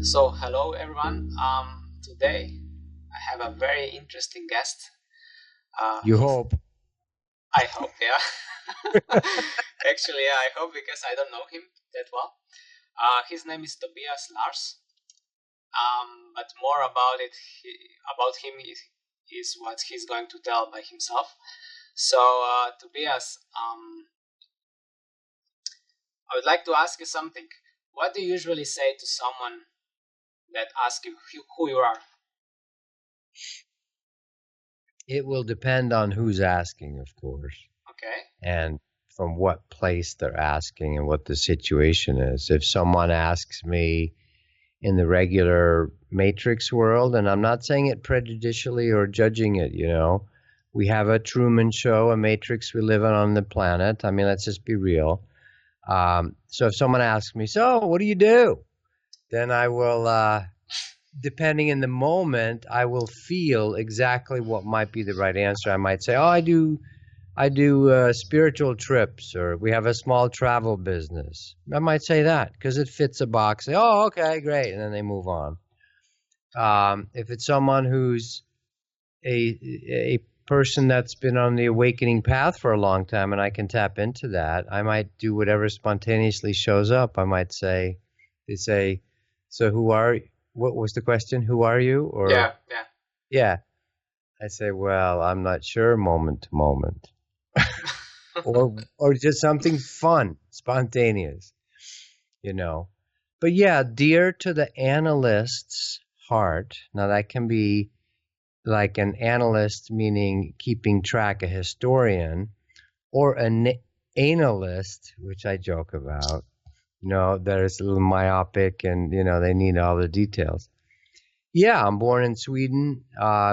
So, hello everyone. Today I have a very interesting guest. You hope. I hope, yeah. Actually, yeah, I hope because I don't know him that well. His name is Tobias Lars. But more about about him is what he's going to tell by himself. So, Tobias, I would like to ask you something. What do you usually say to someone that asks you who you are? It will depend on who's asking, of course, Okay. and from what place they're asking and what the situation is. If someone asks me in the regular matrix world, and I'm not saying it prejudicially or judging it, we have a Truman Show, a matrix we live on the planet. I mean, let's just be real. So if someone asks me, so what do? Then I will, depending in the moment, I will feel exactly what might be the right answer. I might say, oh, I do spiritual trips, or we have a small travel business. I might say that because it fits a box. Say, oh, okay, great. And then they move on. If it's someone who's a person that's been on the awakening path for a long time and I can tap into that, I might do whatever spontaneously shows up. I might say, they say, so what was the question? Who are you? Or yeah. I say, well, I'm not sure, moment to moment. or just something fun, spontaneous, But yeah, dear to the analyst's heart. Now that can be like an analyst, meaning keeping track, a historian, or an analyst, which I joke about, that is a little myopic and, they need all the details. Yeah, I'm born in Sweden,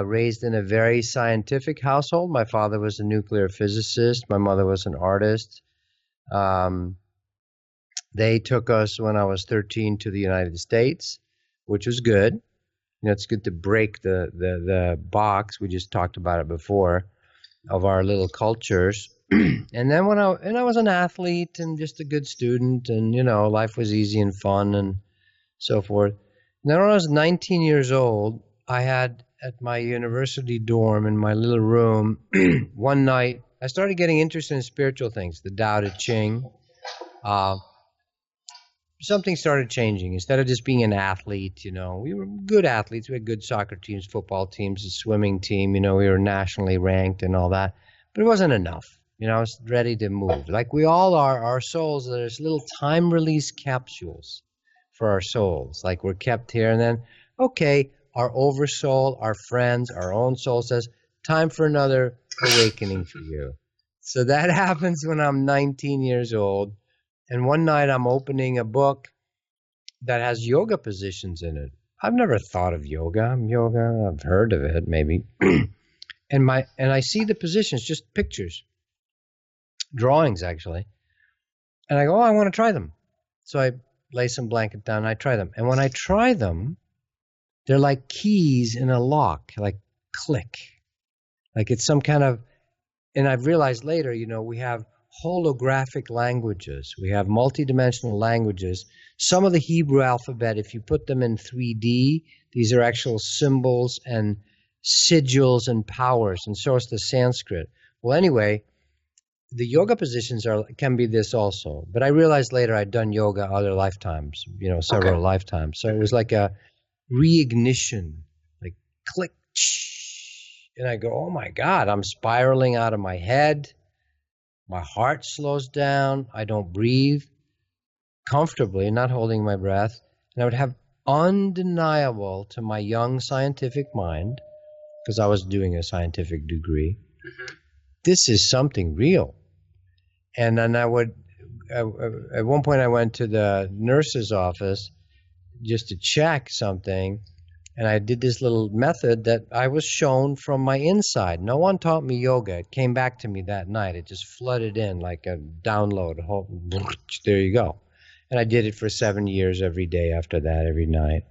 raised in a very scientific household. My father was a nuclear physicist. My mother was an artist. They took us when I was 13 to the United States, which was good. It's good to break the box. We just talked about it before of our little cultures. And then when I was an athlete and just a good student, and life was easy and fun and so forth. And then when I was 19 years old, I had at my university dorm in my little room one night, I started getting interested in spiritual things, the Tao Te Ching. Something started changing. Instead of just being an athlete, we were good athletes. We had good soccer teams, football teams, a swimming team. We were nationally ranked and all that. But it wasn't enough. I was ready to move. Like we all are, our souls, there's little time release capsules for our souls. Like we're kept here, and then, okay, our oversoul, our friends, our own soul says, time for another awakening for you. So that happens when I'm 19 years old. And one night I'm opening a book that has yoga positions in it. I've never thought of yoga. I've heard of it maybe. and I see the positions, just pictures, drawings actually. And I go, oh, I want to try them. So I lay some blanket down and I try them. And when I try them, they're like keys in a lock, like click. Like it's some kind of, and I've realized later, we have holographic languages. We have multidimensional languages. Some of the Hebrew alphabet, if you put them in 3D, these are actual symbols and sigils and powers, and so is the Sanskrit. Well, anyway, the yoga positions can be this also. But I realized later I'd done yoga other lifetimes, several lifetimes. So it was like a reignition, like click, and I go, oh my God, I'm spiraling out of my head. My heart slows down. I don't breathe comfortably, not holding my breath. And I would have undeniable to my young scientific mind, because I was doing a scientific degree, this is something real. And then at one point I went to the nurse's office just to check something. And I did this little method that I was shown from my inside. No one taught me yoga. It came back to me that night. It just flooded in like a download. There you go. And I did it for 7 years every day after that, every night.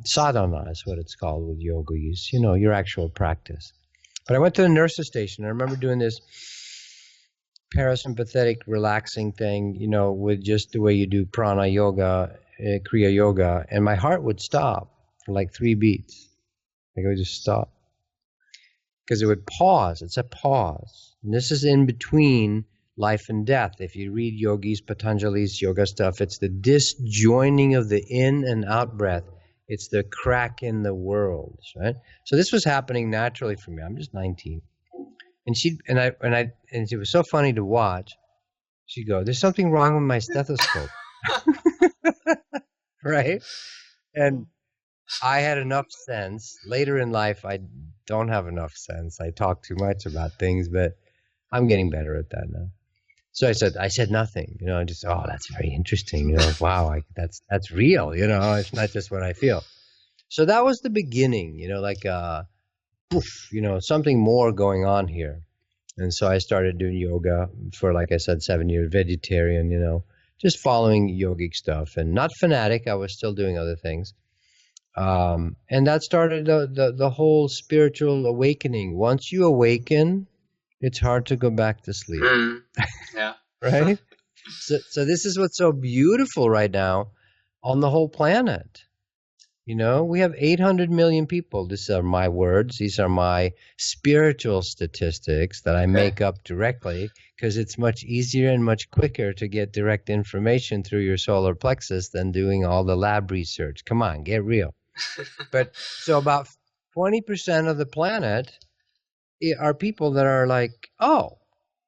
Sadhana is what it's called with yogis, your actual practice. But I went to the nurse's station. I remember doing this parasympathetic relaxing thing, with just the way you do prana yoga Kriya Yoga, and my heart would stop for like 3 beats. Like it would just stop. Because it would pause. It's a pause. And this is in between life and death. If you read yogis, Patanjali's yoga stuff, it's the disjoining of the in and out breath. It's the crack in the world, right? So this was happening naturally for me. I'm just 19. And it was so funny to watch. She'd go, "There's something wrong with my stethoscope." Right? And I had enough sense. Later in life, I don't have enough sense. I talk too much about things, but I'm getting better at that now. So I said nothing, just, oh, that's very interesting. Wow, that's real, it's not just what I feel. So that was the beginning, like, poof, something more going on here. And so I started doing yoga for, like I said, 7 years, vegetarian, just following yogic stuff and not fanatic. I was still doing other things. And that started the whole spiritual awakening. Once you awaken, it's hard to go back to sleep. Yeah. Right? So this is what's so beautiful right now on the whole planet. We have 800 million people. These are my words. These are my spiritual statistics that I make up directly because it's much easier and much quicker to get direct information through your solar plexus than doing all the lab research. Come on, get real. But so about 20% of the planet are people that are like, oh,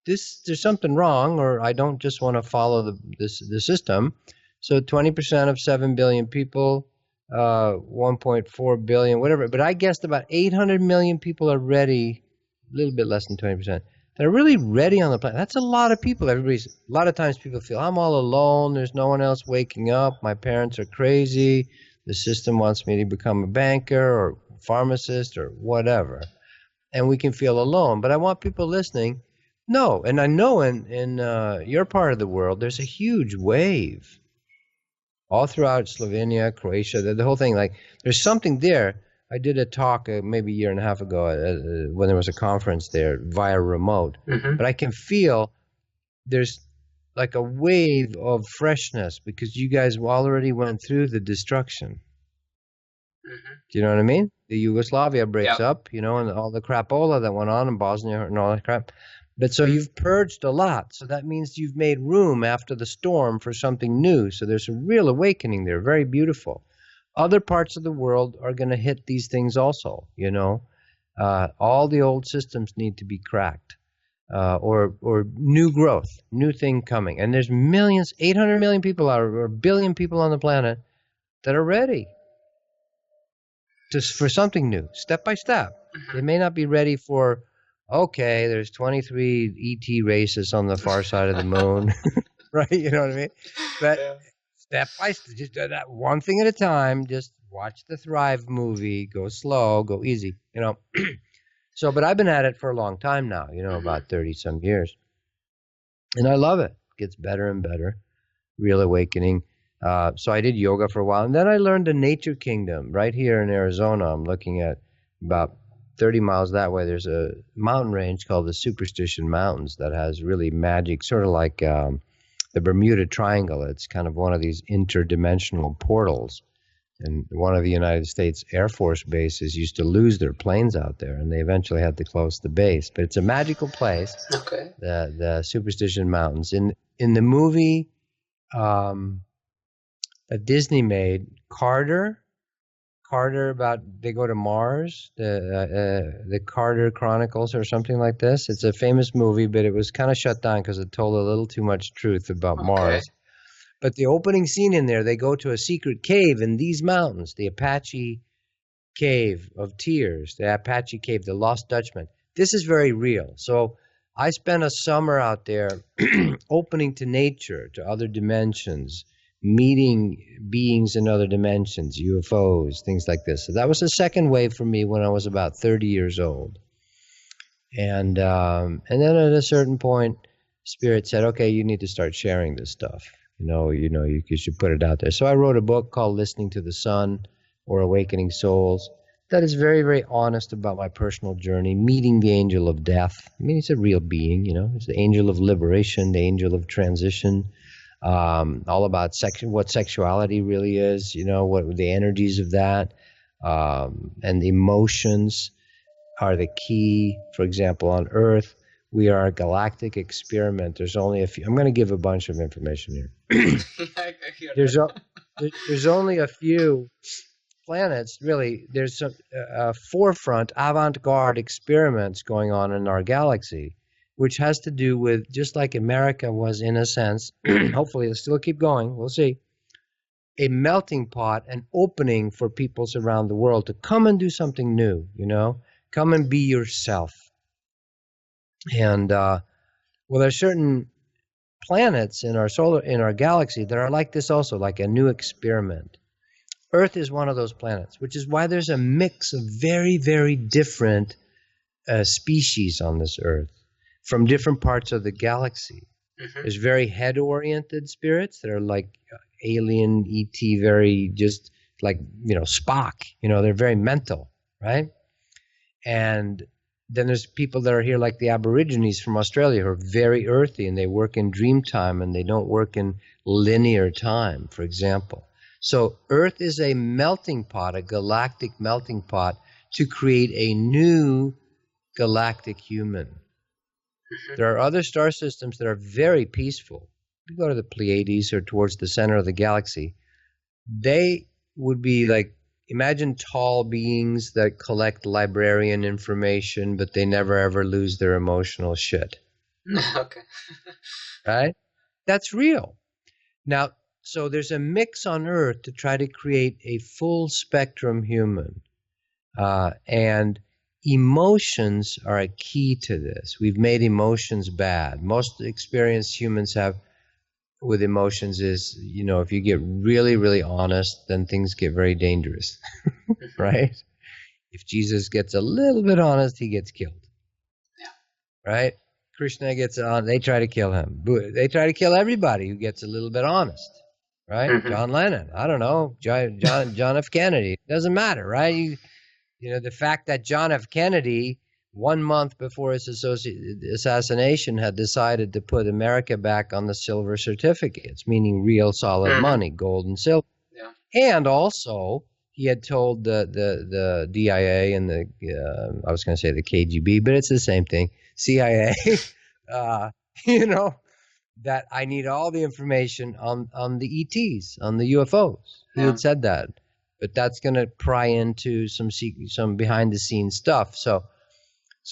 there's something wrong, or I don't just want to follow the system. So 20% of 7 billion people, 1.4 billion, whatever. But I guessed about 800 million people are ready, a little bit less than 20%. They're really ready on the planet. That's a lot of people. A lot of times people feel, I'm all alone. There's no one else waking up. My parents are crazy. The system wants me to become a banker or pharmacist or whatever. And we can feel alone. But I want people listening. No, and I know in your part of the world, there's a huge wave. All throughout Slovenia, Croatia, the whole thing. Like, there's something there. I did a talk maybe a year and a half ago when there was a conference there via remote. Mm-hmm. But I can feel there's like a wave of freshness because you guys already went through the destruction. Mm-hmm. Do you know what I mean? The Yugoslavia breaks up, and all the crapola that went on in Bosnia and all that crap. But so you've purged a lot. So that means you've made room after the storm for something new. So there's a real awakening there. Very beautiful. Other parts of the world are going to hit these things also, all the old systems need to be cracked, or new growth, new thing coming. And there's millions, 800 million people or a billion people on the planet that are ready for something new, step by step. They may not be ready for, okay, there's 23 ET races on the far side of the moon, right? You know what I mean? But step by step, just do that one thing at a time. Just watch the Thrive movie. Go slow, go easy, So, but I've been at it for a long time now, about 30-some years. And I love it. It gets better and better. Real awakening. So I did yoga for a while. And then I learned the nature kingdom right here in Arizona. I'm looking at about 30 miles that way. There's a mountain range called the Superstition Mountains that has really magic, sort of like the Bermuda Triangle. It's kind of one of these interdimensional portals. And one of the United States Air Force bases used to lose their planes out there, and they eventually had to close the base. But it's a magical place, the Superstition Mountains. In the movie that Disney made, Carter, about they go to Mars, the Carter Chronicles or something like this. It's a famous movie, but it was kind of shut down because it told a little too much truth about Mars. But the opening scene in there, they go to a secret cave in these mountains, the Apache Cave of Tears, the Apache Cave, the Lost Dutchman. This is very real. So I spent a summer out there opening to nature, to other dimensions, meeting beings in other dimensions, UFOs, things like this. So that was the second wave for me when I was about 30 years old. And then at a certain point, Spirit said, okay, you need to start sharing this stuff. You should put it out there. So I wrote a book called Listening to the Sun or Awakening Souls that is very, very honest about my personal journey, meeting the angel of death. I mean, he's a real being, He's the angel of liberation, the angel of transition. all about what sexuality really is, what the energies of that, and the emotions are the key. For example, on Earth, we are a galactic experiment. There's only a few. I'm going to give a bunch of information here. I hear that. There's only a few planets, really. There's a forefront, avant-garde experiments going on in our galaxy, which has to do with, just like America was in a sense, hopefully it'll still keep going, we'll see, a melting pot, an opening for peoples around the world to come and do something new, come and be yourself. And well, there's certain planets in our galaxy that are like this also, like a new experiment. Earth is one of those planets, which is why there's a mix of very, very different species on this Earth from different parts of the galaxy. Mm-hmm. There's very head-oriented spirits that are like alien, ET, very just like, Spock. They're very mental, right? And then there's people that are here like the Aborigines from Australia who are very earthy, and they work in dream time and they don't work in linear time, for example. So Earth is a melting pot, a galactic melting pot to create a new galactic human. Mm-hmm. There are other star systems that are very peaceful. If you go to the Pleiades or towards the center of the galaxy, they would be like, imagine tall beings that collect librarian information, but they never ever lose their emotional shit. Okay. Right? That's real. Now, so there's a mix on Earth to try to create a full spectrum human. And emotions are a key to this. We've made emotions bad. Most experienced humans have with emotions is, if you get really, really honest, then things get very dangerous, right? If Jesus gets a little bit honest, he gets killed. Yeah. Right? Krishna gets on, they try to kill him. They try to kill everybody who gets a little bit honest, right? Mm-hmm. John Lennon, I don't know, John F. Kennedy, it doesn't matter, right? The fact that John F. Kennedy, 1 month before his assassination, had decided to put America back on the silver certificates, meaning real solid money, gold and silver. Yeah. And also, he had told the DIA and I was going to say the KGB, but it's the same thing, CIA, that I need all the information on the ETs, on the UFOs. He had said that. But that's going to pry into some behind-the-scenes stuff. So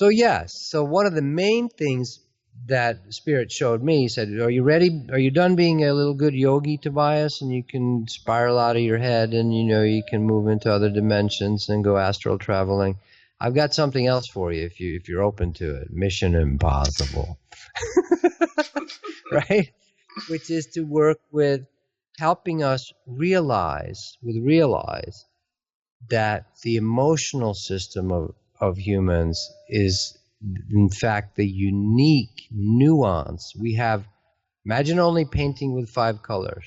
yes. So one of the main things that Spirit showed me, he said, are you ready? Are you done being a little good yogi, Tobias? And you can spiral out of your head and, you can move into other dimensions and go astral traveling. I've got something else for you if you're open to it. Mission Impossible. Right? Which is to work with helping us realize that the emotional system of humans is, in fact, the unique nuance. We have, imagine only painting with 5 colors.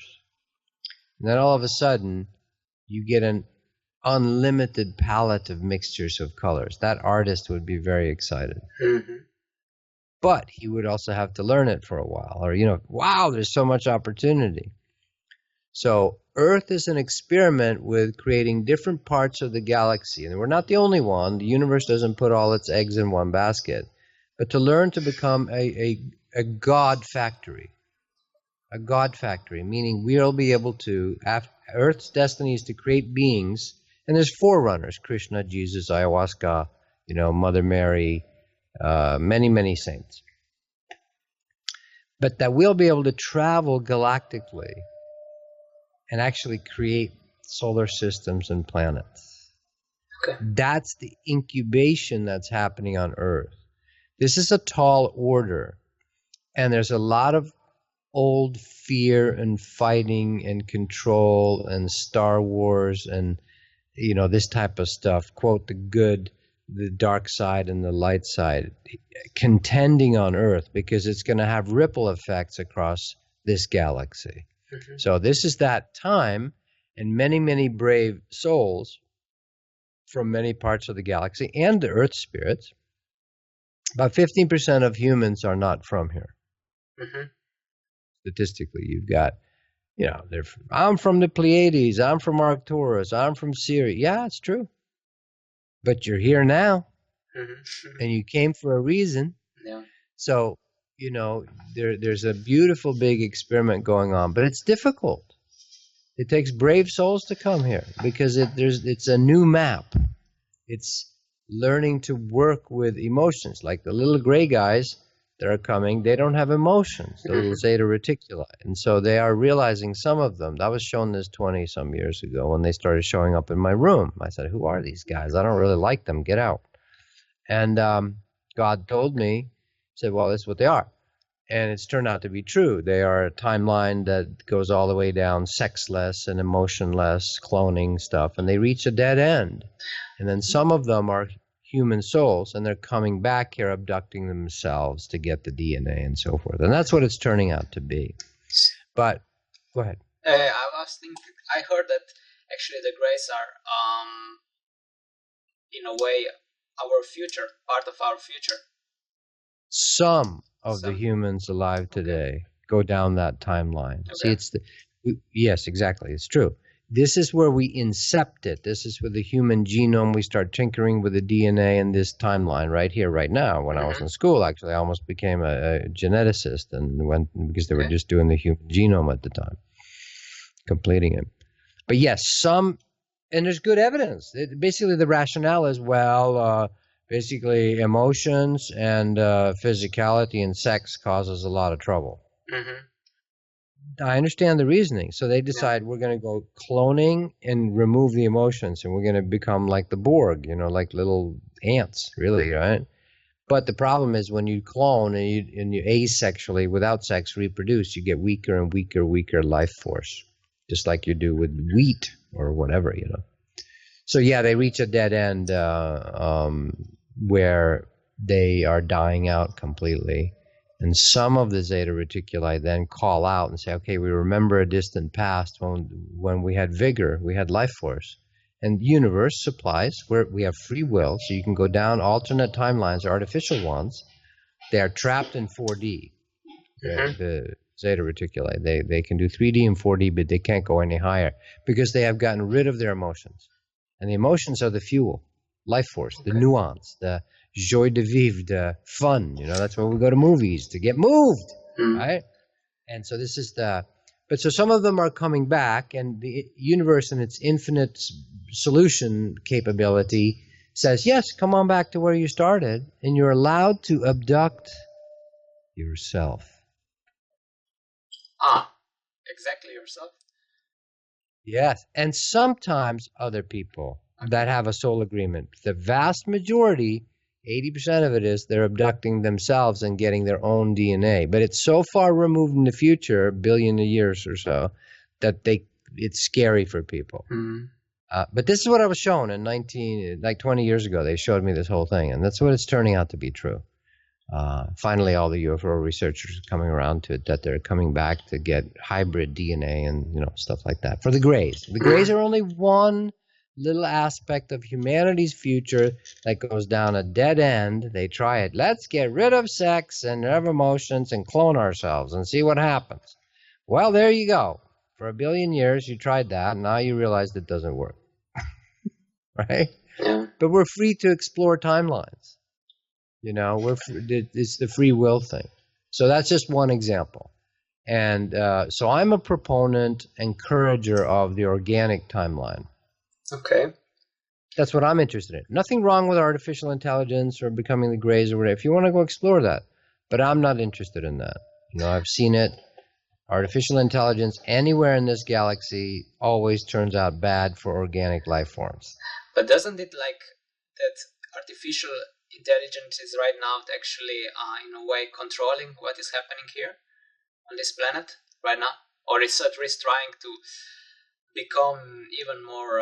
And then all of a sudden, you get an unlimited palette of mixtures of colors. That artist would be very excited. Mm-hmm. But he would also have to learn it for a while. Or, wow, there's so much opportunity. So Earth is an experiment with creating different parts of the galaxy. And we're not the only one. The universe doesn't put all its eggs in one basket. But to learn to become a God factory. A God factory, meaning we'll be able to, Earth's destiny is to create beings. And there's forerunners, Krishna, Jesus, ayahuasca, Mother Mary, many, many saints. But that we'll be able to travel galactically and actually create solar systems and planets. Okay. That's the incubation that's happening on Earth. This is a tall order, and there's a lot of old fear and fighting and control and Star Wars and, this type of stuff. Quote, the dark side and the light side, contending on Earth because it's going to have ripple effects across this galaxy. Mm-hmm. So this is that time, and many, many brave souls from many parts of the galaxy and the Earth spirits. About 15% of humans are not from here. Mm-hmm. Statistically, you've got, I'm from the Pleiades, I'm from Arcturus, I'm from Sirius. Yeah, it's true. But you're here now, and you came for a reason. Yeah. So, there's a beautiful big experiment going on, but it's difficult. It takes brave souls to come here because it's a new map. It's learning to work with emotions. Like the little gray guys that are coming, they don't have emotions, the little zeta reticuli. And so they are realizing some of them. That was shown this 20-some years ago when they started showing up in my room. I said, who are these guys? I don't really like them. Get out. And God told me, said, well, that's what they are. And it's turned out to be true. They are a timeline that goes all the way down sexless and emotionless, cloning stuff, and they reach a dead end. And then some of them are human souls, and they're coming back here, abducting themselves to get the DNA and so forth. And that's what it's turning out to be. But, go ahead. I was thinking, I heard that actually the Greys are, in a way, our future, part of our future. Some of the humans alive today go down that timeline. Okay. See, yes, exactly. It's true. This is where we incept it. This is where the human genome, we start tinkering with the DNA in this timeline right here, right now. When I was in school, actually, I almost became a geneticist because they were just doing the human genome at the time, completing it. But yes, and there's good evidence. Basically, the rationale is, basically emotions and physicality and sex causes a lot of trouble. I understand the reasoning. So they decide we're going to go cloning and remove the emotions, and we're going to become like the Borg, like little ants, really, right? But the problem is when you clone and you asexually, without sex, reproduce, you get weaker and weaker life force, just like you do with wheat or whatever, So yeah, they reach a dead end where they are dying out completely. And some of the zeta reticuli then call out and say, okay, we remember a distant past when we had vigor, we had life force. And the universe supplies, where we have free will, so you can go down alternate timelines, artificial ones. They are trapped in 4D, the zeta reticuli. They can do 3D and 4D, but they can't go any higher because they have gotten rid of their emotions. And the emotions are the fuel, life force, the nuance, the joie de vivre, the fun. That's why we go to movies, to get moved, right? And so this is but so some of them are coming back, and the universe and its infinite solution capability says, yes, come on back to where you started, and you're allowed to abduct yourself. Exactly, yourself. Yes, and sometimes other people that have a soul agreement. The vast majority, 80% of it is they're abducting themselves and getting their own DNA. But it's so far removed in the future, a billion years or so, that it's scary for people. But this is what I was shown in 20 years ago. They showed me this whole thing, and that's what it's turning out to be true. Finally, all the UFO researchers are coming around to it, that they're coming back to get hybrid DNA and stuff like that. For the Greys. The Greys are only one little aspect of humanity's future that goes down a dead end. They try it. Let's get rid of sex and have emotions and clone ourselves and see what happens. Well, there you go. For a billion years, you tried that, and now you realize it doesn't work. Right? Yeah. But we're free to explore timelines. It's the free will thing. So that's just one example. And so I'm a proponent, encourager of the organic timeline. Okay. That's what I'm interested in. Nothing wrong with artificial intelligence or becoming the Greys or whatever. If you want to go explore that. But I'm not interested in that. I've seen it. Artificial intelligence anywhere in this galaxy always turns out bad for organic life forms. But doesn't it that artificial intelligence is right now actually, in a way, controlling what is happening here on this planet right now? Or is it trying to become even more...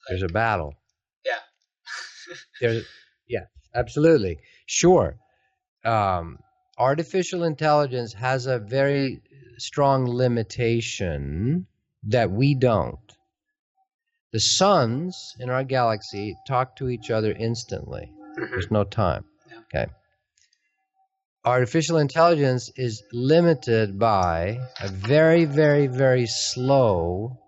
There's a battle. Yeah. Yeah, absolutely. Sure. Artificial intelligence has a very strong limitation that we don't. The suns in our galaxy talk to each other instantly. There's no time. Okay. artificial intelligence is limited by a very, very, very slow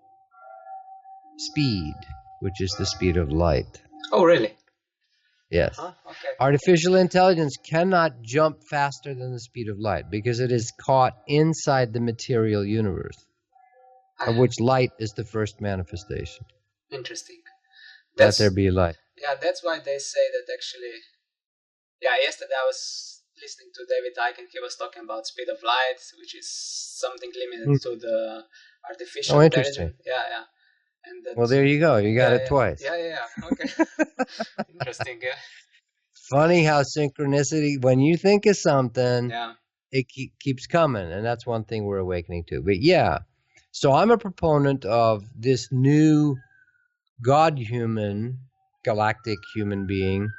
speed, which is the speed of light. Oh, really? Yes. Huh? Okay. Artificial intelligence cannot jump faster than the speed of light because it is caught inside the material universe, of which light is the first manifestation. Interesting. Let there be light. Yeah, that's why they say that actually. Yeah, yesterday I was listening to David Icke and he was talking about speed of light, which is something limited to the artificial intelligence. Interesting. Yeah. And well, there you go. You got it twice. Yeah. Okay. Interesting. Yeah. Funny how synchronicity, when you think of something, Yeah. it keeps coming, and that's one thing we're awakening to. But yeah, so I'm a proponent of this new God-human, galactic human being,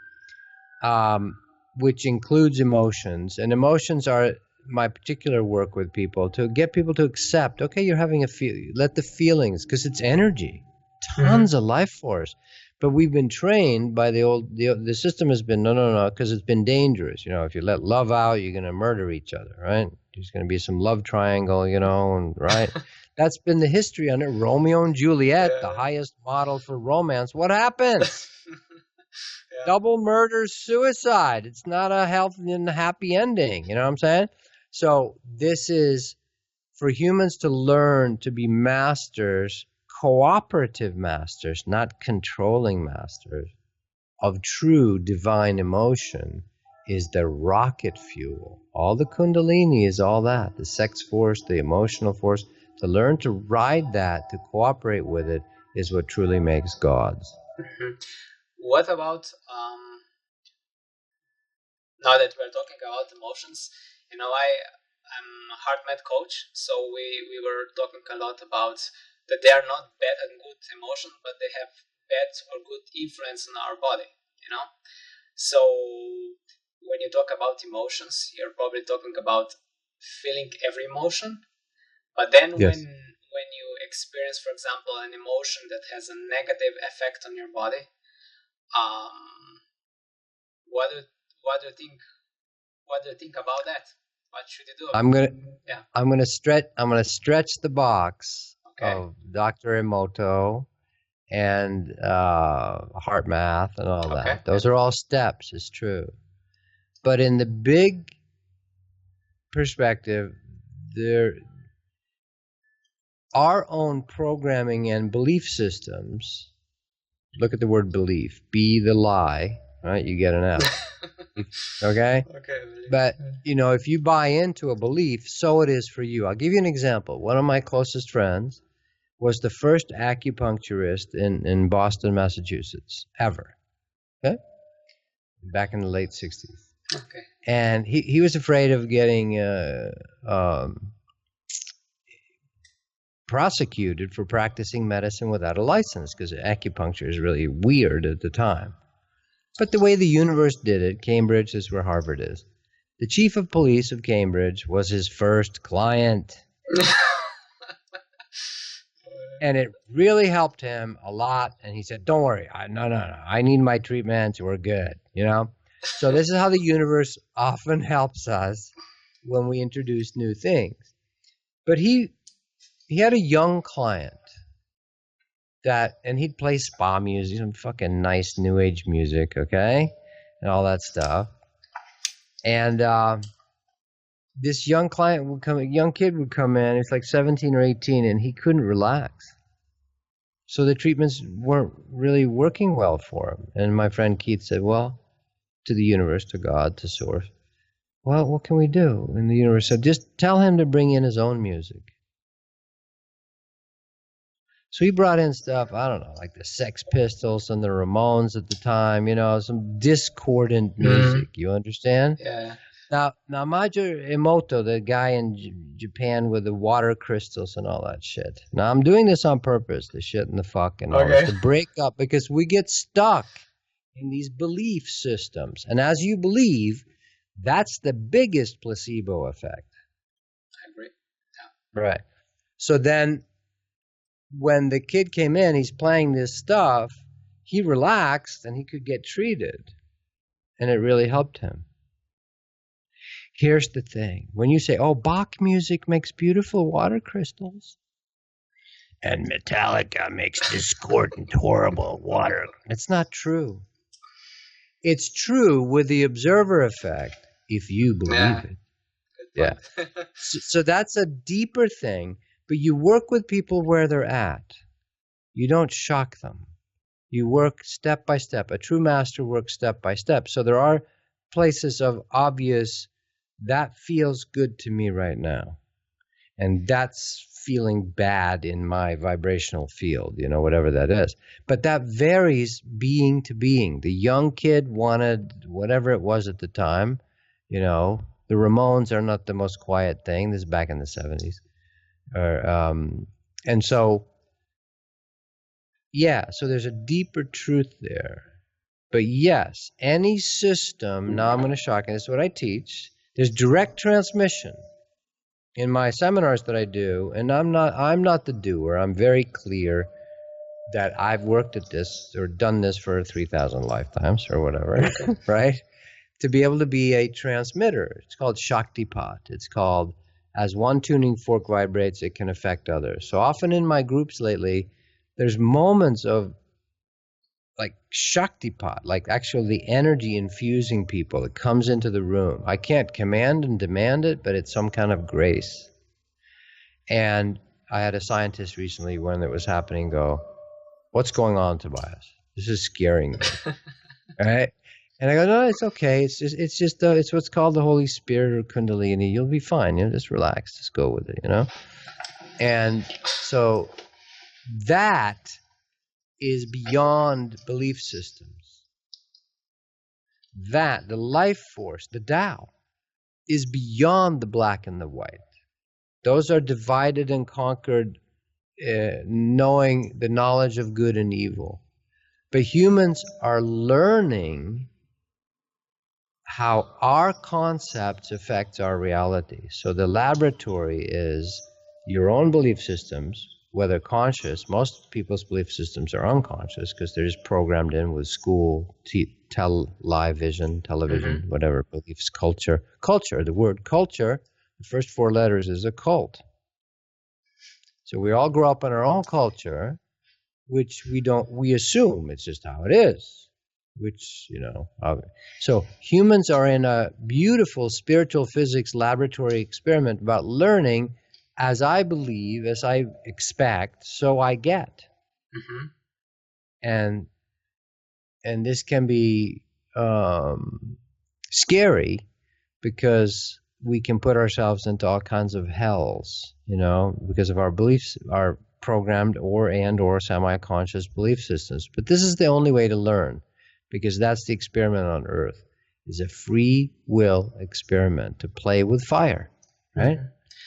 which includes emotions. And emotions are my particular work with people, to get people to accept, okay, you're having a feel, let the feelings, because it's energy, tons of life force. But we've been trained by the system has been, no, because it's been dangerous. You know, if you let love out, you're going to murder each other, right? There's going to be some love triangle, you know, and right? That's been the history on it. Romeo and Juliet, the highest model for romance. What happens? Double murder, suicide. It's not a healthy and happy ending. You know what I'm saying? So this is for humans to learn to be masters, cooperative masters, not controlling masters, of true divine emotion is the rocket fuel. All the kundalini is all that, the sex force, the emotional force. To learn to ride that, to cooperate with it, is what truly makes gods. What about, now that we're talking about emotions, you know, I'm a heart math coach, so we were talking a lot about that they are not bad and good emotions, but they have bad or good influence on our body, you know? So when you talk about emotions, you're probably talking about feeling every emotion, but then when you experience, for example, an emotion that has a negative effect on your body, what do you think about that? What should you do? I'm gonna stretch the box of Dr. Emoto and heart math and all that. Those are all steps, it's true. But in the big perspective, our own programming and belief systems. Look at the word belief. Be the lie, right? You get an F. Okay? But, you know, if you buy into a belief, so it is for you. I'll give you an example. One of my closest friends was the first acupuncturist in Boston, Massachusetts, ever. Okay? Back in the late 60s. Okay. And he was afraid of getting prosecuted for practicing medicine without a license, because acupuncture is really weird at the time. But the way the universe did it, Cambridge is where Harvard is. The chief of police of Cambridge was his first client. And it really helped him a lot. And he said, don't worry, no, I need my treatments, we're good, you know? So this is how the universe often helps us when we introduce new things. But he had a young client and he'd play spa music, some fucking nice new age music, okay? And all that stuff. And this young client would come, a young kid would come in, he's like 17 or 18, and he couldn't relax. So the treatments weren't really working well for him. And my friend Keith said, well, to the universe, to God, to source, well, what can we do? And the universe said, just tell him to bring in his own music. So he brought in stuff, I don't know, like the Sex Pistols and the Ramones at the time, you know, some discordant music, you understand? Yeah. Now Majo Emoto, the guy in Japan with the water crystals and all that shit. Now, I'm doing this on purpose, the shit and the fuck and all this, to break up, because we get stuck in these belief systems. And as you believe, that's the biggest placebo effect. I agree. Yeah. Right. So then, when the kid came in, he's playing this stuff, he relaxed and he could get treated. And it really helped him. Here's the thing. When you say, oh, Bach music makes beautiful water crystals, and Metallica makes discordant, horrible water, it's not true. It's true with the observer effect if you believe it. Yeah. So that's a deeper thing, but you work with people where they're at. You don't shock them. You work step by step. A true master works step by step. So there are places of obvious, that feels good to me right now. And that's feeling bad in my vibrational field, you know, whatever that is. But that varies being to being. The young kid wanted whatever it was at the time, you know. The Ramones are not the most quiet thing. This is back in the 70s. And so, yeah, so there's a deeper truth there. But yes, any system, now I'm going to shock you, this is what I teach. There's direct transmission in my seminars that I do, and I'm not the doer. I'm very clear that I've worked at this or done this for 3,000 lifetimes or whatever, right? To be able to be a transmitter. It's called Shaktipat. It's called, as one tuning fork vibrates, it can affect others. So often in my groups lately, there's moments of like Shaktipat, like actually the energy infusing people that comes into the room. I can't command and demand it, but it's some kind of grace. And I had a scientist recently when it was happening go, what's going on, Tobias? This is scaring me. Right? And I go, no, it's okay. It's what's called the Holy Spirit or Kundalini. You'll be fine. You know, just relax. Just go with it, you know? And so that is beyond belief systems. That, the life force, the Tao, is beyond the black and the white. Those are divided and conquered, knowing the knowledge of good and evil. But humans are learning how our concepts affect our reality. So the laboratory is your own belief systems, whether conscious. Most people's belief systems are unconscious because they're just programmed in with school, live vision, television, whatever, beliefs, culture. Culture, the word culture, the first 4 letters is a cult. So we all grow up in our own culture, which we assume it's just how it is, which, you know. So humans are in a beautiful spiritual physics laboratory experiment about learning as I believe, as I expect, so I get. And this can be scary because we can put ourselves into all kinds of hells, you know, because of our beliefs, our programmed or semi-conscious belief systems. But this is the only way to learn, because that's the experiment on Earth, is a free will experiment to play with fire, right?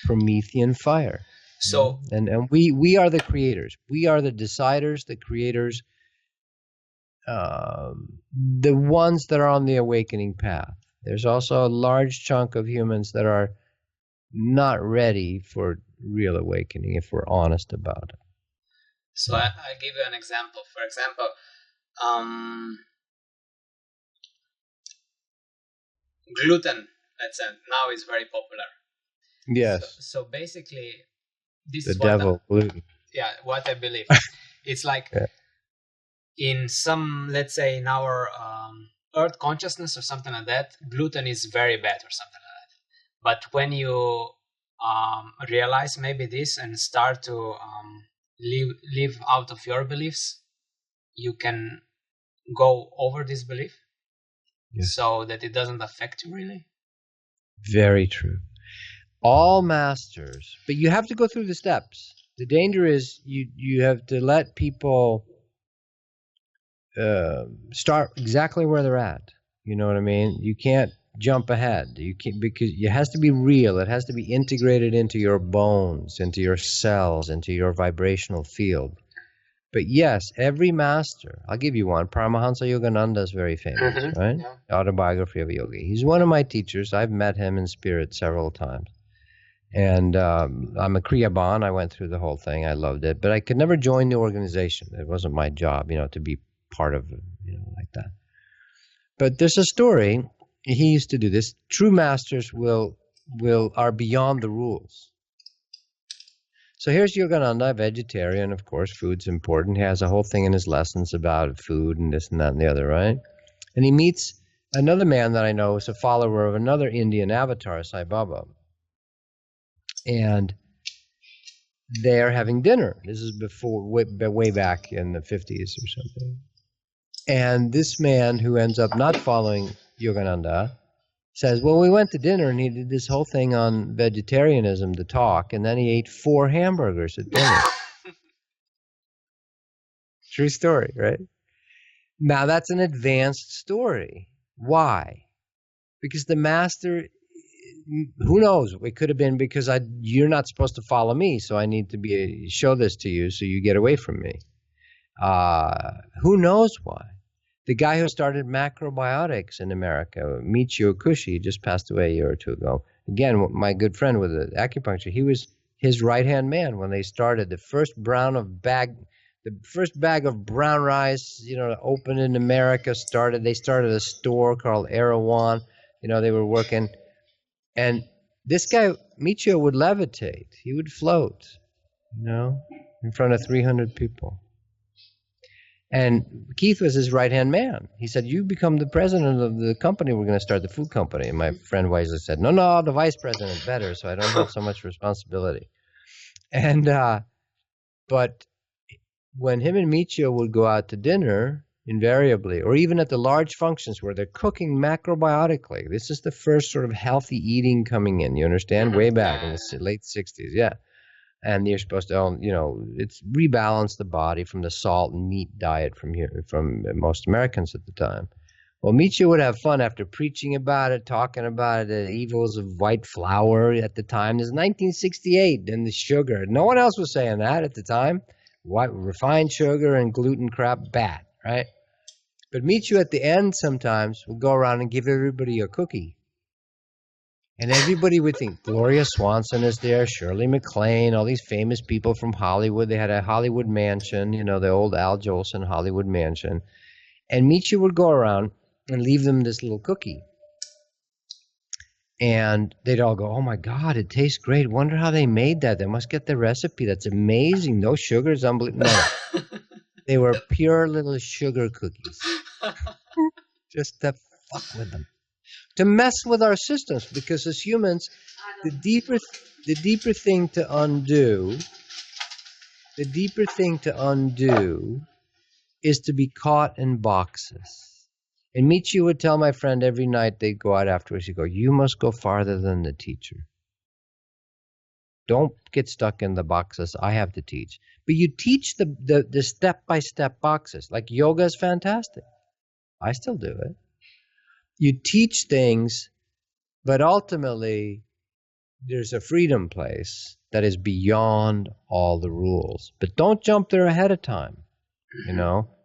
Promethean fire. So and we are the creators. We are the deciders, the creators, the ones that are on the awakening path. There's also a large chunk of humans that are not ready for real awakening, if we're honest about it. So I give you an example. For example, gluten, let's say, now is very popular. Yes. So basically, this the is devil gluten. Yeah, what I believe. It's like in some, let's say, in our Earth consciousness or something like that, gluten is very bad or something like that. But when you realize maybe this and start to live out of your beliefs, you can go over this belief so that it doesn't affect you really. Very true. All masters, but you have to go through the steps. The danger is you have to let people start exactly where they're at. You know what I mean? You can't jump ahead. You can't, because it has to be real. It has to be integrated into your bones, into your cells, into your vibrational field. But yes, every master, I'll give you one. Paramahansa Yogananda is very famous, right? Yeah. Autobiography of a Yogi. He's one of my teachers. I've met him in spirit several times. And I'm a Kriyaban. I went through the whole thing. I loved it. But I could never join the organization. It wasn't my job, you know, to be part of it, you know, like that. But there's a story he used to do this. True masters are beyond the rules. So here's Yogananda, vegetarian, of course, food's important. He has a whole thing in his lessons about food and this and that and the other, right? And he meets another man that I know is a follower of another Indian avatar, Sai Baba. And they're having dinner. This is before, way back in the 50s or something. And this man who ends up not following Yogananda says, well, we went to dinner and he did this whole thing on vegetarianism to talk, and then he ate 4 hamburgers at dinner. True story, right? Now that's an advanced story. Why? Because the master, who knows? It could have been because you're not supposed to follow me, so I need to show this to you so you get away from me. Who knows why? The guy who started macrobiotics in America, Michio Kushi, just passed away a year or two ago. Again, my good friend with the acupuncture, he was his right-hand man when they started the first bag of brown rice, opened in America. They started a store called Erewhon. They were working, and this guy Michio would levitate. He would float, in front of 300 people. And Keith was his right-hand man. He said, you become the president of the company. We're going to start the food company. And my friend wisely said, no, the vice president better, so I don't have so much responsibility. And but when him and Michio would go out to dinner, invariably, or even at the large functions where they're cooking macrobiotically, this is the first sort of healthy eating coming in, you understand? Way back in the late 60s, yeah. And you're supposed to, it's rebalance the body from the salt and meat diet from most Americans at the time. Well, Michio would have fun after preaching about it, talking about the evils of white flour at the time. This is 1968, and the sugar. No one else was saying that at the time. Refined sugar and gluten crap, bad, right? But Michio at the end sometimes would go around and give everybody a cookie. And everybody would think, Gloria Swanson is there, Shirley MacLaine, all these famous people from Hollywood. They had a Hollywood mansion, the old Al Jolson Hollywood mansion. And Michio would go around and leave them this little cookie. And they'd all go, oh my God, it tastes great. Wonder how they made that. They must get the recipe. That's amazing. No sugar is unbelievable. No. They were pure little sugar cookies. Just to fuck with them. To mess with our systems, because as humans, the deeper thing to undo is to be caught in boxes. And Michio would tell my friend every night they'd go out afterwards, he'd go, you must go farther than the teacher. Don't get stuck in the boxes I have to teach. But you teach the step-by-step boxes. Like yoga is fantastic. I still do it. You teach things, but ultimately there's a freedom place that is beyond all the rules. But don't jump there ahead of time.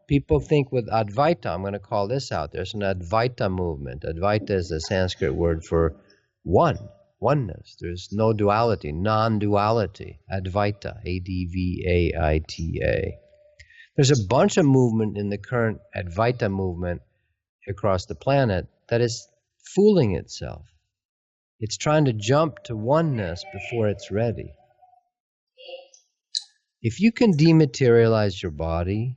People think with Advaita, I'm going to call this out, there's an Advaita movement. Advaita is a Sanskrit word for oneness. There's no duality, non-duality. Advaita, A-D-V-A-I-T-A. There's a bunch of movement in the current Advaita movement across the planet that is fooling itself. It's trying to jump to oneness before it's ready. If you can dematerialize your body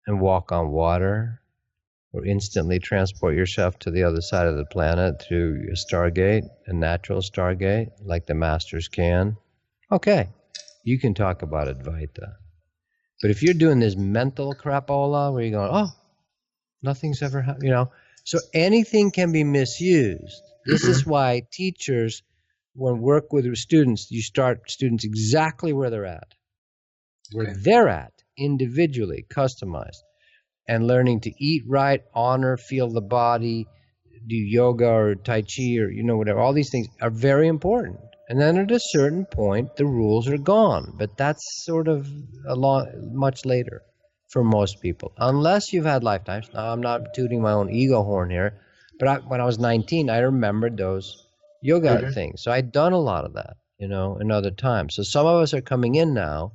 and walk on water, or instantly transport yourself to the other side of the planet through a stargate, a natural stargate, like the masters can, okay, you can talk about Advaita. But if you're doing this mental crapola where you're going, oh, nothing's ever happened, so anything can be misused. This is why teachers, when work with students, you start students exactly where they're at. Where they're at, individually, customized. And learning to eat right, honor, feel the body, do yoga or Tai Chi or, whatever. All these things are very important. And then at a certain point, the rules are gone. But that's sort of much later. For most people, unless you've had lifetimes. Now, I'm not tooting my own ego horn here, but when I was 19, I remembered those yoga things. So I'd done a lot of that, in other times. So some of us are coming in now.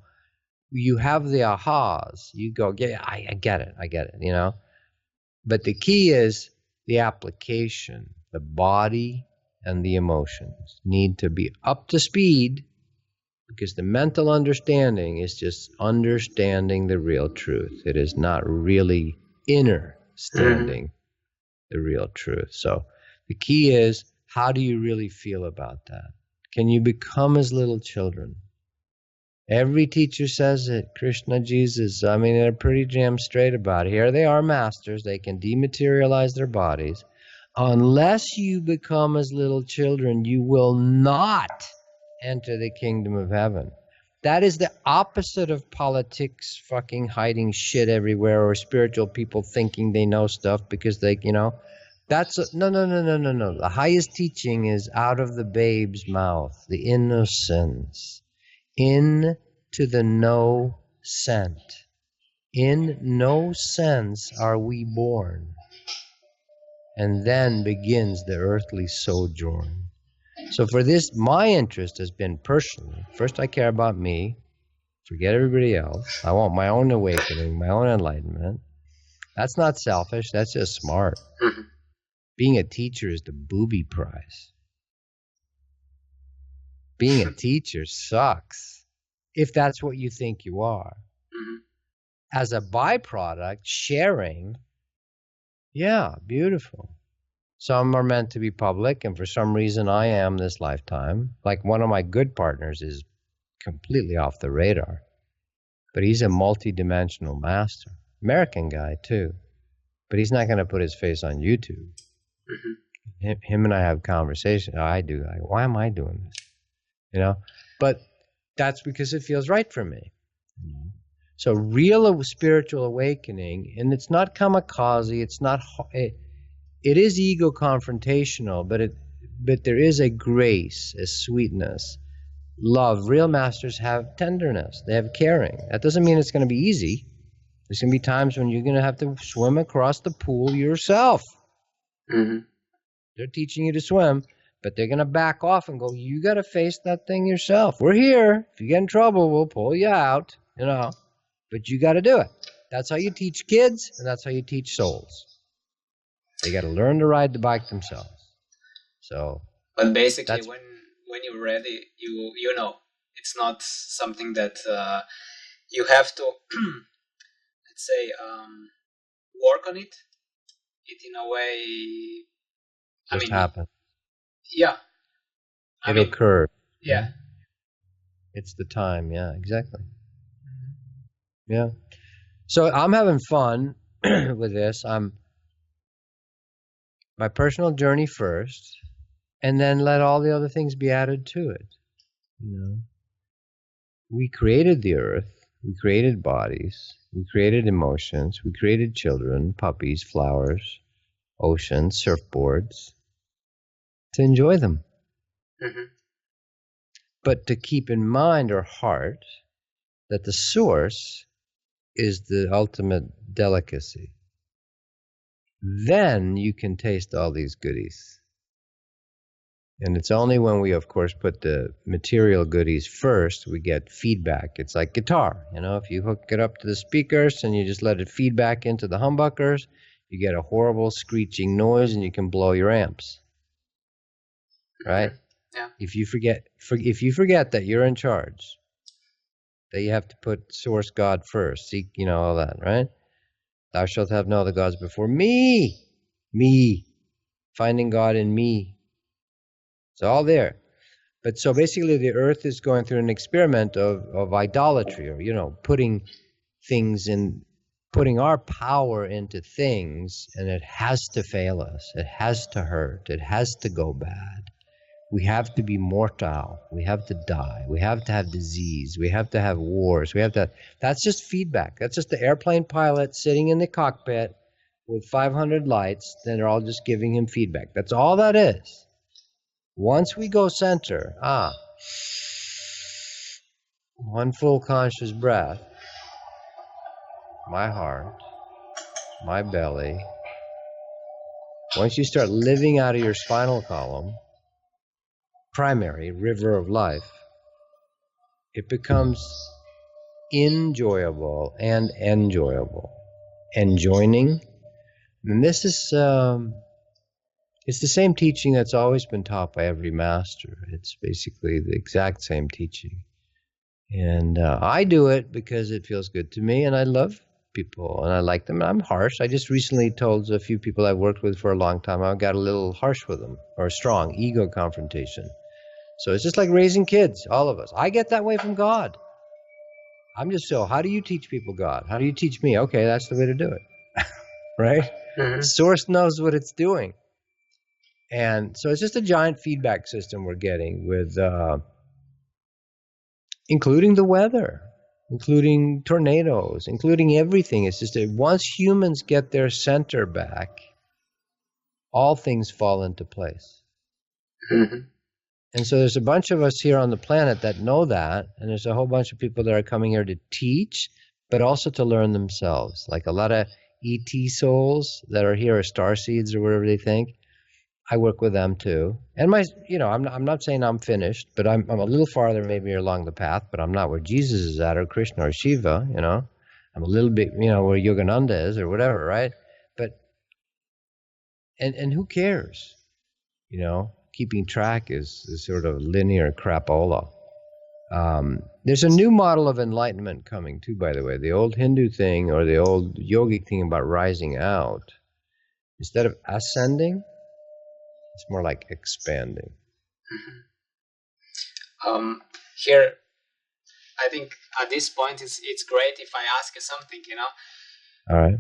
You have the ahas. You go, yeah, I get it, But the key is the application, the body and the emotions need to be up to speed, because the mental understanding is just understanding the real truth. It is not really understanding the real truth. So the key is, how do you really feel about that? Can you become as little children? Every teacher says it. Krishna, Jesus, I mean, they're pretty damn straight about it. Here they are, masters. They can dematerialize their bodies. Unless you become as little children, you will not enter the kingdom of heaven. That is the opposite of politics fucking hiding shit everywhere, or spiritual people thinking they know stuff because they, that's no. The highest teaching is out of the babe's mouth, the innocence. Into the no scent. In no sense are we born. And then begins the earthly sojourn. So for this, my interest has been personally, first I care about me, forget everybody else. I want my own awakening, my own enlightenment. That's not selfish, that's just smart. Being a teacher is the booby prize. Being a teacher sucks, if that's what you think you are. As a byproduct, sharing, yeah, beautiful. Some are meant to be public, and for some reason I am this lifetime. Like one of my good partners is completely off the radar, but he's a multi-dimensional master. American guy too, but he's not going to put his face on YouTube. Him and I have conversations. I do. Why am I doing this? But that's because it feels right for me. So real spiritual awakening, and it's not kamikaze. It's not. It is ego confrontational, but there is a grace, a sweetness, love. Real masters have tenderness. They have caring. That doesn't mean it's going to be easy. There's going to be times when you're going to have to swim across the pool yourself. They're teaching you to swim, but they're going to back off and go, you got to face that thing yourself. We're here. If you get in trouble, we'll pull you out, but you got to do it. That's how you teach kids, and that's how you teach souls. They got to learn to ride the bike themselves. So, but basically, when you're ready, you know, it's not something that you have to, let's say, work on it. It in a way, just happen. Yeah. It'll occur. Yeah. It's the time. Yeah, exactly. Yeah. So I'm having fun with this. My personal journey first, and then let all the other things be added to it. We created the earth, we created bodies, we created emotions, we created children, puppies, flowers, oceans, surfboards, to enjoy them. But to keep in mind or heart that the source is the ultimate delicacy. Then you can taste all these goodies. And it's only when we, of course, put the material goodies first, we get feedback. It's like guitar. If you hook it up to the speakers and you just let it feed back into the humbuckers, you get a horrible screeching noise and you can blow your amps. Right? Yeah. If you forget that you're in charge, that you have to put source God first, seek, all that, right? Thou shalt have no other gods before me. Finding God in me. It's all there. But so basically the earth is going through an experiment of idolatry, or, putting our power into things, and it has to fail us. It has to hurt. It has to go bad. We have to be mortal. We have to die. We have to have disease. We have to have wars. That's just feedback. That's just the airplane pilot sitting in the cockpit with 500 lights. Then they're all just giving him feedback. That's all that is. Once we go center, one full conscious breath, my heart, my belly. Once you start living out of your spinal column, primary river of life, it becomes enjoyable and enjoyable. Enjoining. And this is It's the same teaching that's always been taught by every master. It's basically the exact same teaching. And I do it because it feels good to me, and I love people, and I like them. I'm harsh. I just recently told a few people I've worked with for a long time, I got a little harsh with them, or strong, ego confrontation. So it's just like raising kids, all of us. I get that way from God. I'm just how do you teach people God? How do you teach me? Okay, that's the way to do it. Right? Mm-hmm. Source knows what it's doing. And so it's just a giant feedback system we're getting with, including the weather, including tornadoes, including everything. It's just that once humans get their center back, all things fall into place. Mm-hmm. And so there's a bunch of us here on the planet that know that, and there's a whole bunch of people that are coming here to teach, but also to learn themselves. Like a lot of ET souls that are here, or star seeds or whatever they think. I work with them too. And I'm not saying I'm finished, but I'm a little farther maybe along the path, but I'm not where Jesus is at, or Krishna or Shiva, I'm a little bit, where Yogananda is or whatever, right? But, and who cares? Keeping track is sort of linear crapola. There's a new model of enlightenment coming too, by the way. The old Hindu thing, or the old yogic thing about rising out, instead of ascending, it's more like expanding. Mm-hmm. Here, I think at this point it's great if I ask you something, All right.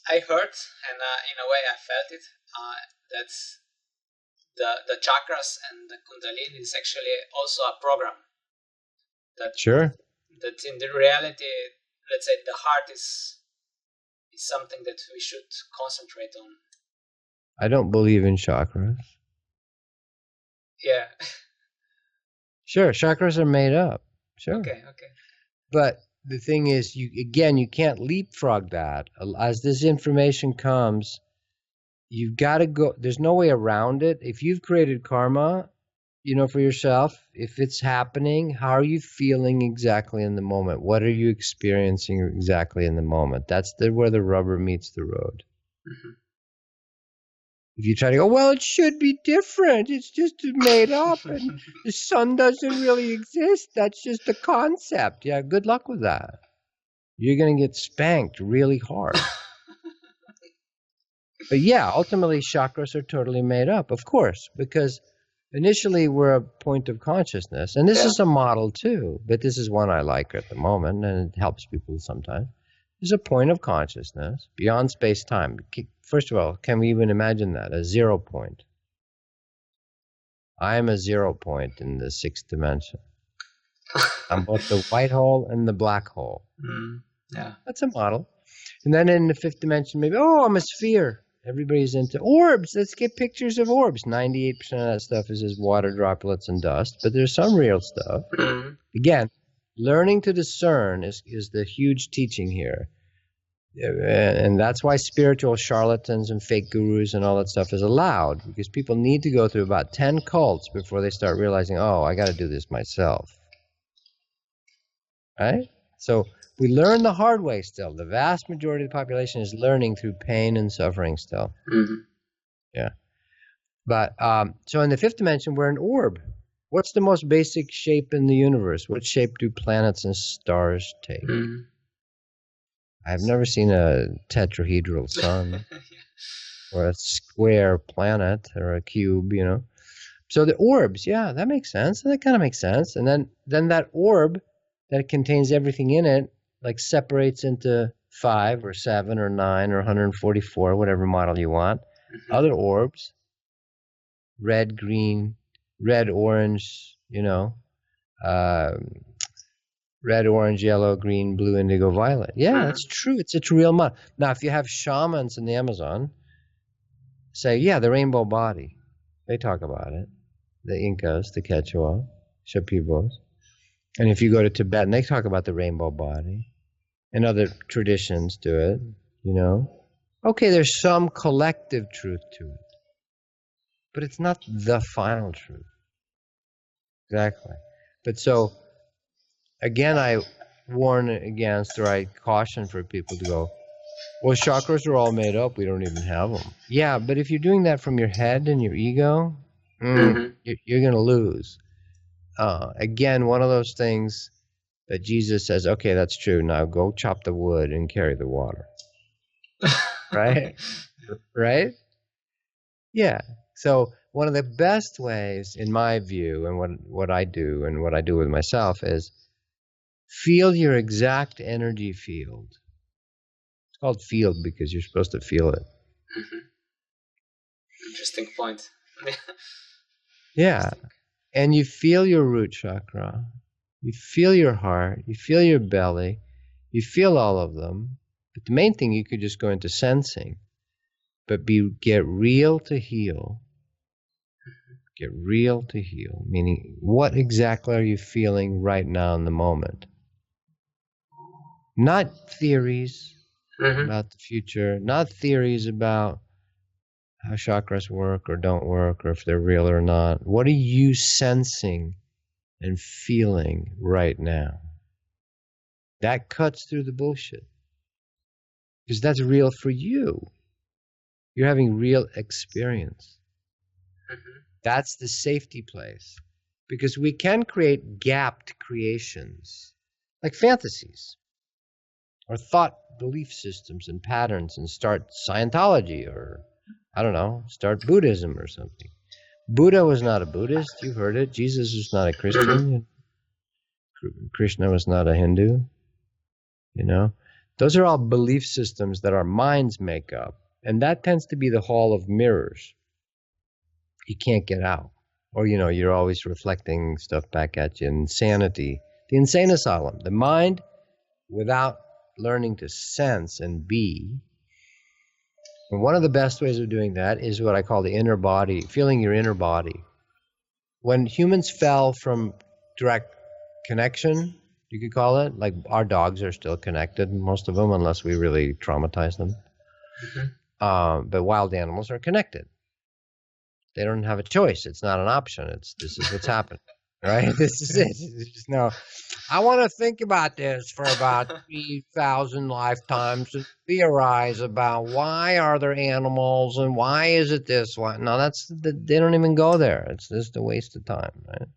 I heard, and in a way I felt it, that the chakras and the kundalini is actually also a program. Sure. That in the reality, let's say the heart is something that we should concentrate on. I don't believe in chakras. Yeah. Sure, chakras are made up. Sure. Okay. But the thing is, you can't leapfrog that. As this information comes, you've got to go. There's no way around it. If you've created karma, for yourself, if it's happening, how are you feeling exactly in the moment? What are you experiencing exactly in the moment? That's where the rubber meets the road. Mm-hmm. If you try to go, well, it should be different. It's just made up, and the sun doesn't really exist. That's just a concept. Yeah, good luck with that. You're going to get spanked really hard. But yeah, ultimately, chakras are totally made up, of course, because initially we're a point of consciousness. And this is a model too, but this is one I like at the moment, and it helps people sometimes. There's a point of consciousness beyond space-time. First of all, can we even imagine that? A 0 point. I am a 0 point in the 6th dimension. I'm both the white hole and the black hole. Yeah. That's a model. And then in the 5th dimension, maybe, I'm a sphere. Everybody's into orbs. Let's get pictures of orbs. 98% of that stuff is just water droplets and dust, but there's some real stuff. Again, learning to discern is the huge teaching here. And that's why spiritual charlatans and fake gurus and all that stuff is allowed, because people need to go through about 10 cults before they start realizing, I got to do this myself. Right? So we learn the hard way still. The vast majority of the population is learning through pain and suffering still. Mm-hmm. Yeah. But so in the 5th dimension, we're an orb. What's the most basic shape in the universe? What shape do planets and stars take? Mm-hmm. I've never seen a tetrahedral sun or a square planet or a cube, So the orbs, yeah, that makes sense. That kind of makes sense. And then that orb that contains everything in it, like separates into 5 or 7 or 9 or 144, whatever model you want. Mm-hmm. Other orbs, red, green, red, orange, red, orange, yellow, green, blue, indigo, violet. Yeah, that's true. It's a real model. Now, if you have shamans in the Amazon, say, the rainbow body. They talk about it. The Incas, the Quechua, Shipibos. And if you go to Tibet, and they talk about the rainbow body. And other traditions do it, Okay, there's some collective truth to it. But it's not the final truth. Exactly. But so, again, I warn against, or I caution for people to go, Well, chakras are all made up. We don't even have them. Yeah, but if you're doing that from your head and your ego, you're going to lose. Again, one of those things that Jesus says, okay, that's true. Now go chop the wood and carry the water. Right? Right? Yeah. So one of the best ways, in my view, and what I do and what I do with myself is feel your exact energy field. It's called field because you're supposed to feel it. Interesting point. Yeah. And you feel your root chakra. You feel your heart. You feel your belly. You feel all of them. But the main thing, you could just go into sensing. But get real to heal. Get real to heal. Meaning, what exactly are you feeling right now in the moment? Not theories about the future. Not theories about how chakras work or don't work or if they're real or not. What are you sensing and feeling right now? That cuts through the bullshit. Because that's real for you. You're having real experience. That's the safety place. Because we can create gapped creations, like fantasies, or thought belief systems and patterns, and start Scientology, or, I don't know, start Buddhism or something. Buddha was not a Buddhist, you've heard it. Jesus was not a Christian. Krishna was not a Hindu. You know? Those are all belief systems that our minds make up. And that tends to be the hall of mirrors. You can't get out. Or, you know, you're always reflecting stuff back at you. Insanity. The insane asylum. The mind, without learning to sense and be. And one of the best ways of doing that is what I call the inner body, feeling your inner body. When humans fell from direct connection, you could call it, like our dogs are still connected, most of them, unless we really traumatize them. But wild animals are connected. They don't have a choice. It's not an option. This is what's happening, right? This is it. It's just, no, I want to think about this for about 3,000 lifetimes and theorize about why are there animals and why is it this way. No, they don't even go there. It's just a waste of time, right?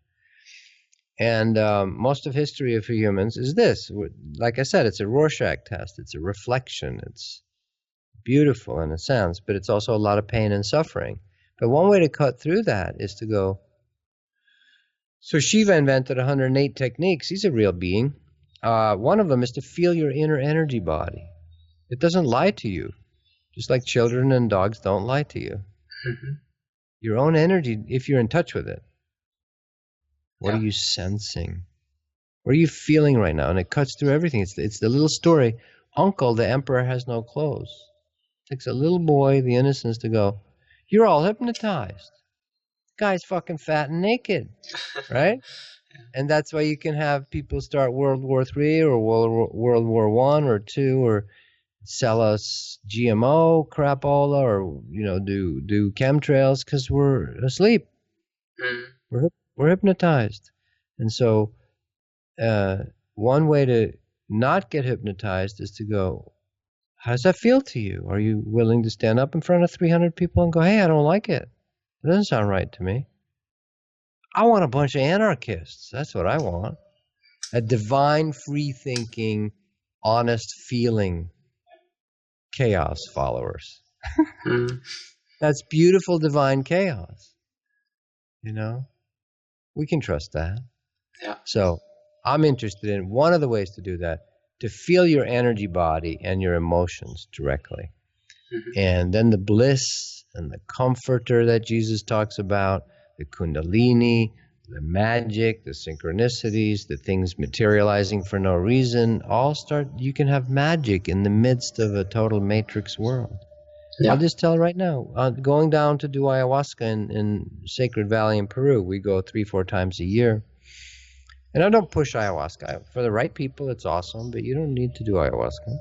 And most of history for humans is this. Like I said, it's a Rorschach test. It's a reflection. It's beautiful in a sense, but it's also a lot of pain and suffering. But one way to cut through that is to go, so Shiva invented 108 techniques. He's a real being. One of them is to feel your inner energy body. It doesn't lie to you, just like children and dogs don't lie to you. Your own energy, if you're in touch with it. What are you sensing? What are you feeling right now? And it cuts through everything. It's the little story. Uncle, the emperor has no clothes. It takes a little boy, the innocence, to go, you're all hypnotized. The guy's fucking fat and naked, right? And that's why you can have people start World War III or World War I or II, or sell us GMO crapola, or, you know, do chemtrails because we're asleep. We're hypnotized. And so one way to not get hypnotized is to go, how does that feel to you? Are you willing to stand up in front of 300 people and go, hey, I don't like it. It doesn't sound right to me. I want a bunch of anarchists. That's what I want. A divine, free-thinking, honest feeling chaos followers. That's beautiful divine chaos. You know? We can trust that. Yeah. So I'm interested in one of the ways to do that, to feel your energy body and your emotions directly. And then the bliss and the comforter that Jesus talks about, the kundalini, the magic, the synchronicities, the things materializing for no reason, all start, you can have magic in the midst of a total matrix world. Yeah. I'll just tell right now, going down to do ayahuasca in Sacred Valley in Peru, we go 3-4 times a year. And I don't push ayahuasca. For the right people, it's awesome, but you don't need to do ayahuasca.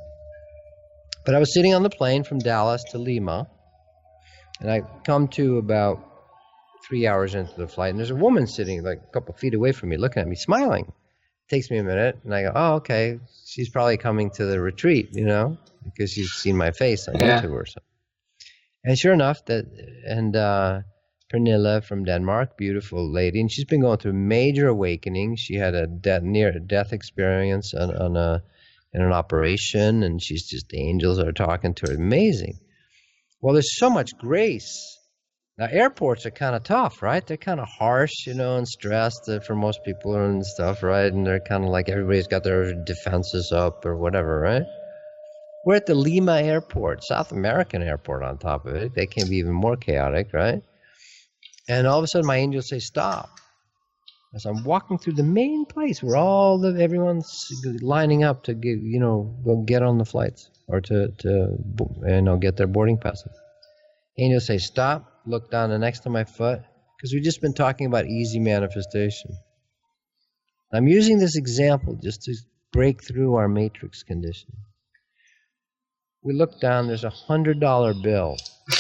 But I was sitting on the plane from Dallas to Lima, and I come to about 3 hours into the flight, and there's a woman sitting like a couple feet away from me, looking at me, smiling. Takes me a minute, and I go, oh, okay, she's probably coming to the retreat, because she's seen my face on YouTube or something. And sure enough, Pernilla from Denmark, beautiful lady, and she's been going through major awakening. She had a near-death experience in an operation, and the angels are talking to her. Amazing. Well, there's so much grace. Now, airports are kind of tough, right? They're kind of harsh, and stressed for most people and stuff, right? And they're kind of like everybody's got their defenses up or whatever, right? We're at the Lima airport, South American airport on top of it. They can be even more chaotic, right? And all of a sudden, my angels say, stop. As I'm walking through the main place where everyone's lining up to get on the flights or to get their boarding passes. Angels say, stop. Look down next to my foot, because we've just been talking about easy manifestation. I'm using this example just to break through our matrix condition. We look down, there's $100 bill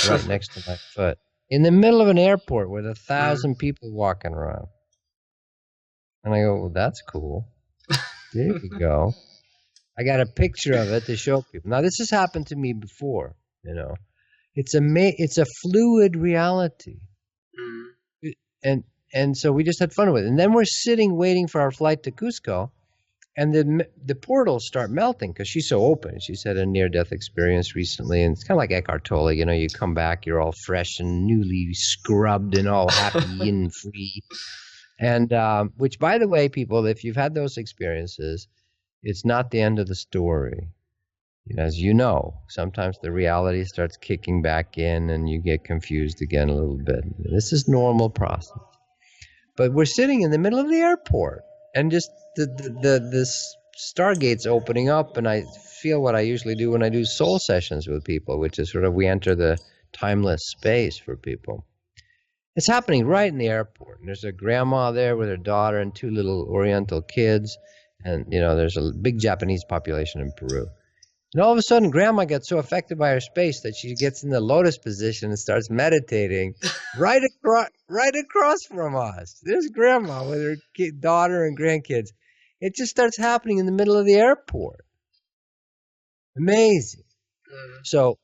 right next to my foot, in the middle of an airport with 1,000 people walking around. And I go, well, that's cool. There you go. I got a picture of it to show people. Now, this has happened to me before, It's a fluid reality. And so we just had fun with it. And then we're sitting waiting for our flight to Cusco, and the portals start melting because she's so open. She's had a near-death experience recently, and it's kind of like Eckhart Tolle. You come back, you're all fresh and newly scrubbed and all happy and free. And which, by the way, people, if you've had those experiences, it's not the end of the story. As you know, sometimes the reality starts kicking back in and you get confused again a little bit. This is normal process. But we're sitting in the middle of the airport, and just the stargate's opening up, and I feel what I usually do when I do soul sessions with people, which is sort of we enter the timeless space for people. It's happening right in the airport. And there's a grandma there with her daughter and 2 little Oriental kids, and there's a big Japanese population in Peru. And all of a sudden, Grandma gets so affected by her space that she gets in the lotus position and starts meditating right across from us. There's Grandma with her daughter and grandkids. It just starts happening in the middle of the airport. Amazing. So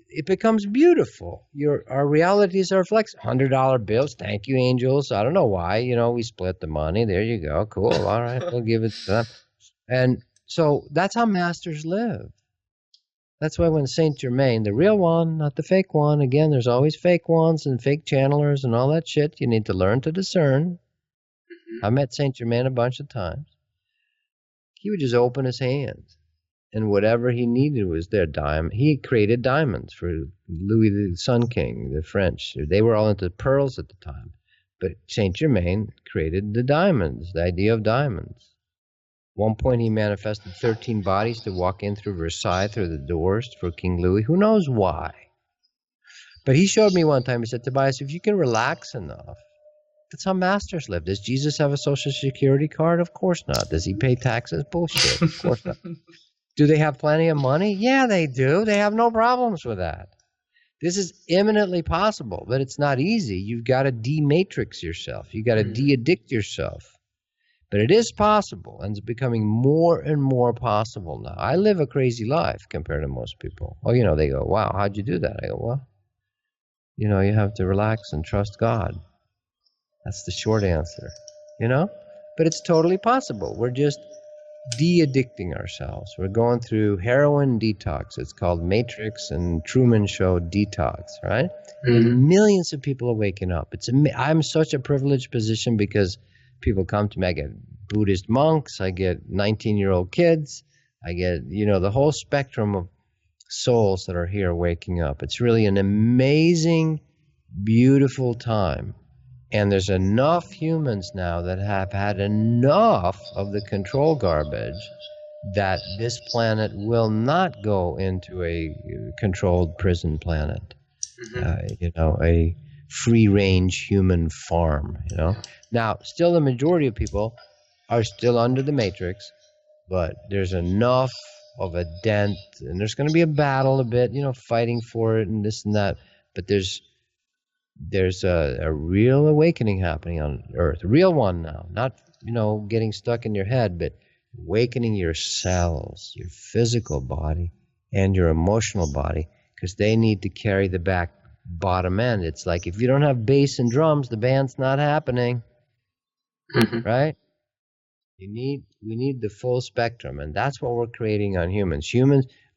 it becomes beautiful. Our realities are flexible. $100 bills. Thank you, angels. I don't know why. We split the money. There you go. Cool. All right. We'll give it to them. And so that's how masters live. That's why when Saint Germain, the real one, not the fake one, again, there's always fake ones and fake channelers and all that shit. You need to learn to discern. I met Saint Germain a bunch of times. He would just open his hands, and whatever he needed was there. He created diamonds for Louis the Sun King, the French. They were all into pearls at the time. But Saint Germain created the diamonds, the idea of diamonds. One point he manifested 13 bodies to walk in through Versailles, through the doors for King Louis. Who knows why? But he showed me one time, he said, Tobias, if you can relax enough, that's how masters live. Does Jesus have a social security card? Of course not. Does he pay taxes? Bullshit. Of course not. Do they have plenty of money? Yeah, they do. They have no problems with that. This is eminently possible, but it's not easy. You've got to de-matrix yourself. You've got to de-addict yourself. But it is possible, and it's becoming more and more possible now. I live a crazy life compared to most people. Oh, they go, wow, how'd you do that? I go, well, you have to relax and trust God. That's the short answer, But it's totally possible. We're just de-addicting ourselves. We're going through heroin detox. It's called Matrix and Truman Show detox, right? And millions of people are waking up. I'm such a privileged position because people come to me. I get Buddhist monks. I get 19-year-old kids. I get, the whole spectrum of souls that are here waking up. It's really an amazing, beautiful time. And there's enough humans now that have had enough of the control garbage that this planet will not go into a controlled prison planet, a free-range human farm, Now, still the majority of people are still under the matrix, but there's enough of a dent, and there's going to be a battle a bit, fighting for it and this and that, but there's a real awakening happening on Earth, a real one now, not getting stuck in your head, but awakening your cells, your physical body, and your emotional body, because they need to carry the bottom end. It's like if you don't have bass and drums, the band's not happening, right? We need the full spectrum, and that's what we're creating on humans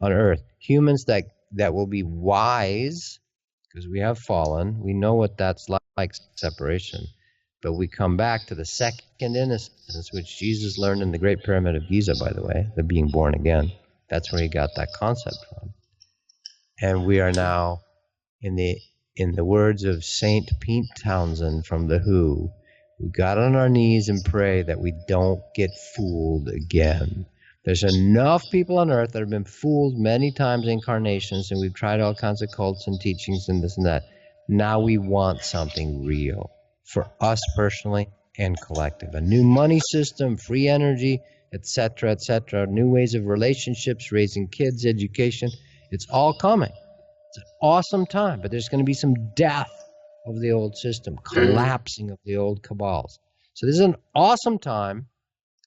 on Earth, humans that will be wise, because we have fallen. We know what that's like, separation, but we come back to the second innocence, which Jesus learned in the Great Pyramid of Giza, by the way, the being born again. That's where he got that concept from. And we are now, in the words of Saint Pete Townsend from The Who, we got on our knees and pray that we don't get fooled again. There's enough people on Earth that have been fooled many times, incarnations, and we've tried all kinds of cults and teachings and this and that. Now we want something real for us personally and collective. A new money system, free energy, etc., new ways of relationships, raising kids, education. It's all coming. It's an awesome time, but there's going to be some death of the old system, collapsing of the old cabals. So this is an awesome time,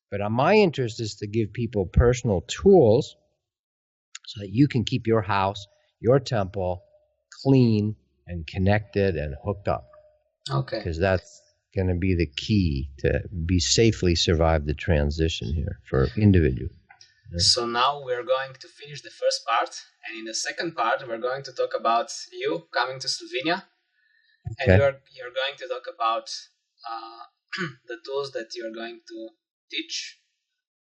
but my interest is to give people personal tools so that you can keep your house, your temple, clean and connected and hooked up. Okay. Because that's going to be the key to safely survive the transition here for individuals. So now we're going to finish the first part, and in the second part we're going to talk about you coming to Slovenia. Okay. And you're going to talk about the tools that you're going to teach,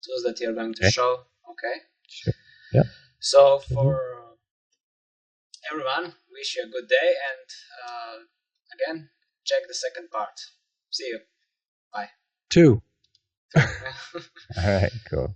tools that you're going to show. Okay. Sure. Yeah. So for everyone, wish you a good day, and again, check the second part. See you. Bye. 2. All right. Cool.